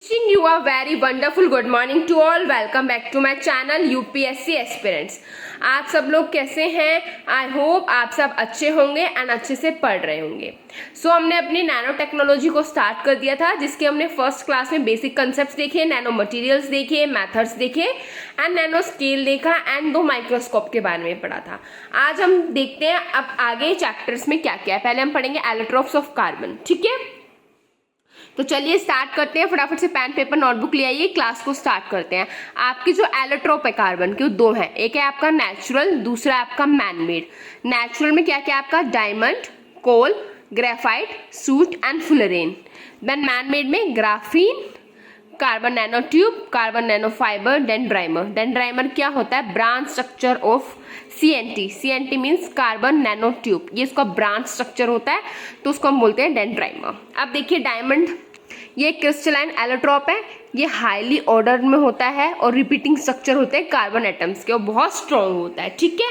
Wishing you a very wonderful good morning to all. Welcome back to my channel UPSC Aspirants. आप सब लोग कैसे हैं? I hope आप सब अच्छे होंगे एंड अच्छे से पढ़ रहे होंगे. हमने अपनी नैनो टेक्नोलॉजी को स्टार्ट कर दिया था, जिसके हमने फर्स्ट क्लास में बेसिक कंसेप्ट देखे, नैनो मटेरियल्स देखे, मेथड्स देखे एंड नैनो स्केल देखा एंड 2 माइक्रोस्कोप के बारे में पढ़ा था. आज हम देखते हैं अब आगे चैप्टर्स में क्या क्या है. पहले हम पढ़ेंगे एलोट्रोप्स ऑफ कार्बन. ठीक है, तो चलिए स्टार्ट करते हैं. फटाफट से पेन पेपर नोटबुक ले आइए, क्लास को स्टार्ट करते हैं. आपकी जो एलोट्रोप है कार्बन के, वो 2 हैं. एक है आपका नेचुरल, दूसरा है आपका मैनमेड. नेचुरल में क्या क्या आपका diamond, coal, graphite, soot and fullerene. Then manmade में graphene, carbon nano tube, carbon nano fibre, dendrimer. Dendrimer क्या होता है? Branch structure of CNT. CNT means carbon nano tube. ये इसका ब्रांच स्ट्रक्चर होता है, तो उसको हम बोलते हैं डेंड्राइमर. अब देखिए डायमंड, ये क्रिस्टलाइन एलोट्रोप है. ये हाईली ऑर्डर में होता है और रिपीटिंग स्ट्रक्चर होते हैं कार्बन एटम्स के और बहुत स्ट्रॉन्ग होता है. ठीक है,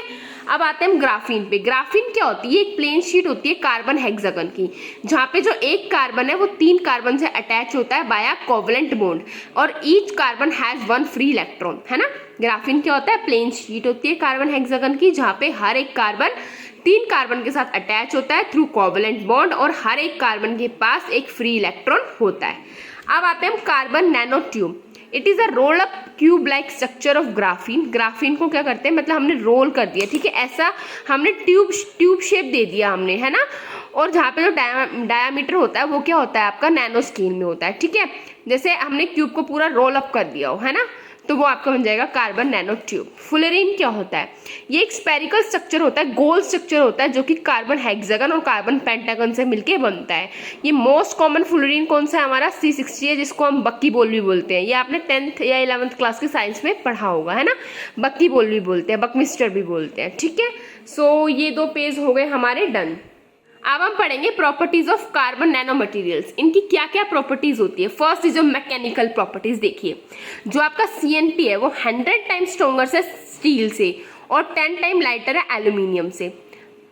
अब आते हैं हम ग्राफीन पे. ग्राफीन क्या होती है? ये एक प्लेन शीट होती है कार्बन हेक्सागन की, जहाँ पे जो एक कार्बन है वो 3 कार्बन से अटैच होता है बाय कोवलेंट बॉन्ड और each carbon has 1 free electron. है ना. ग्राफीन क्या होता है? प्लेन शीट होती है कार्बन हेक्सागन की, जहाँ पे हर एक कार्बन 3 कार्बन के साथ अटैच होता है थ्रू कोवलेंट बॉन्ड और हर एक कार्बन के पास एक फ्री इलेक्ट्रॉन होता है. अब आते हैं हम carbon nano tube. It is a roll up cube like structure of graphene. Graphene को क्या करते हैं, मतलब हमने रोल कर दिया. ठीक है, ऐसा हमने ट्यूब शेप दे दिया हमने, है ना. और जहाँ पे जो डायामीटर होता है वो क्या होता है आपका? नैनो स्केल में होता है. ठीक है, जैसे हमने क्यूब को पूरा रोल अप कर दिया हो, है ना, तो वो आपका बन जाएगा कार्बन नैनो ट्यूब. फुलरीन क्या होता है? ये एक स्पेरिकल स्ट्रक्चर होता है, गोल स्ट्रक्चर होता है, जो कि कार्बन हेक्सागन और कार्बन पेंटागन से मिलके बनता है. ये मोस्ट कॉमन फुलरीन कौन सा है हमारा? C60 है, जिसको हम बक्की बोल भी बोलते हैं. ये आपने 10th या 11th क्लास की साइंस में पढ़ा होगा, है ना. बक्की बोल भी बोलते हैं, बकमिस्टर भी बोलते हैं. ठीक है, ये 2 पेज हो गए हमारे डन. अब हम पढ़ेंगे properties of carbon nano materials. इनकी क्या क्या प्रॉपर्टीज होती है. फर्स्ट इज जो मैकेनिकल प्रॉपर्टीज. देखिए, जो आपका CNT है वो 100 टाइम स्ट्रॉन्गर है स्टील से और 10 टाइम लाइटर है एल्यूमिनियम से.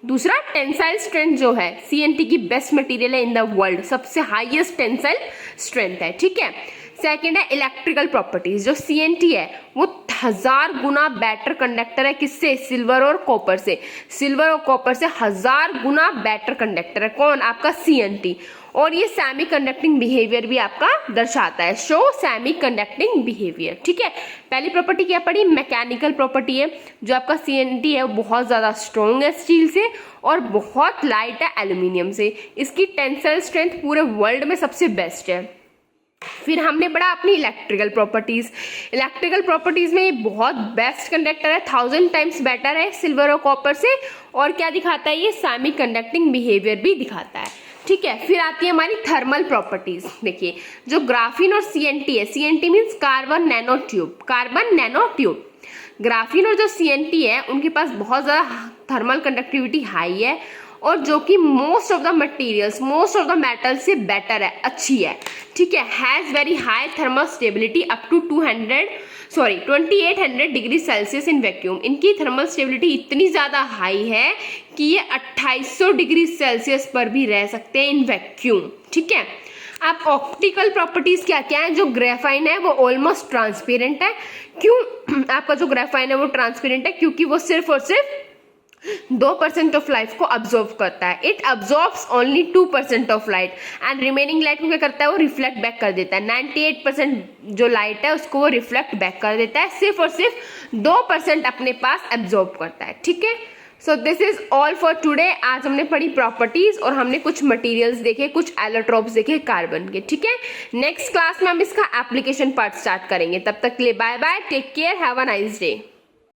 दूसरा, टेंसाइल स्ट्रेंथ जो है, CNT की बेस्ट मटेरियल है इन द वर्ल्ड, सबसे हाईएस्ट टेंसाइल स्ट्रेंथ है. ठीक है. सेकेंड है इलेक्ट्रिकल प्रॉपर्टीज. जो CNT है वो 1000 गुना बेटर कंडक्टर है. किससे? सिल्वर और कॉपर से. सिल्वर और कॉपर से 1000 गुना बेटर कंडक्टर है. कौन? आपका CNT. और ये सेमी कंडक्टिंग बिहेवियर भी आपका दर्शाता है. Show semi conducting behaviour. ठीक है, पहली प्रॉपर्टी क्या पड़ी? मैकेनिकल प्रॉपर्टी है. जो आपका CNT है वो बहुत ज्यादा स्ट्रॉन्ग है स्टील से और बहुत लाइट है एल्यूमिनियम से. इसकी टेंसाइल स्ट्रेंथ पूरे वर्ल्ड में सबसे बेस्ट है. फिर हमने पढ़ा अपनी इलेक्ट्रिकल प्रॉपर्टीज. इलेक्ट्रिकल प्रॉपर्टीज में ये बहुत बेस्ट कंडक्टर है, 1000 टाइम्स बेटर है सिल्वर और कॉपर से. और क्या दिखाता है? ये सेमी कंडक्टिंग बिहेवियर भी दिखाता है. ठीक है, फिर आती है हमारी थर्मल प्रॉपर्टीज. देखिए, जो ग्राफीन और CNT है, CNT means carbon nano tube. Carbon nano tube. Graphene और जो CNT है उनके पास बहुत ज्यादा थर्मल कंडक्टिविटी हाई है और जो कि most of the materials, most of the metal से बेटर है, अच्छी है. ठीक है, has very high thermal stability up to 2800 degree Celsius in vacuum. इनकी थर्मल स्टेबिलिटी इतनी ज्यादा हाई है कि ये 2800 डिग्री सेल्सियस पर भी रह सकते हैं इन वैक्यूम. ठीक है. अब ऑप्टिकल प्रॉपर्टीज क्या क्या है? जो ग्रेफाइन है वो ऑलमोस्ट ट्रांसपेरेंट है. क्यों आपका जो ग्रेफाइन है वो ट्रांसपेरेंट है? क्योंकि वो सिर्फ और सिर्फ 2% ऑफ लाइट को अब्जॉर्व करता है. It absorbs only 2% of light and remaining light को क्या करता है? वो रिफ्लेक्ट बैक कर देता है. 98% जो लाइट है उसको वो रिफ्लेक्ट बैक कर देता है. सिर्फ और सिर्फ 2% अपने पास अब्जॉर्ब करता है. ठीक है, so this is all for today. आज हमने पढ़ी प्रॉपर्टीज और हमने कुछ मटेरियल्स देखे, कुछ एलोट्रोप्स देखे कार्बन के. ठीक है, नेक्स्ट क्लास में हम इसका एप्लीकेशन पार्ट स्टार्ट करेंगे. तब तक के लिए bye bye, take care, have a nice day.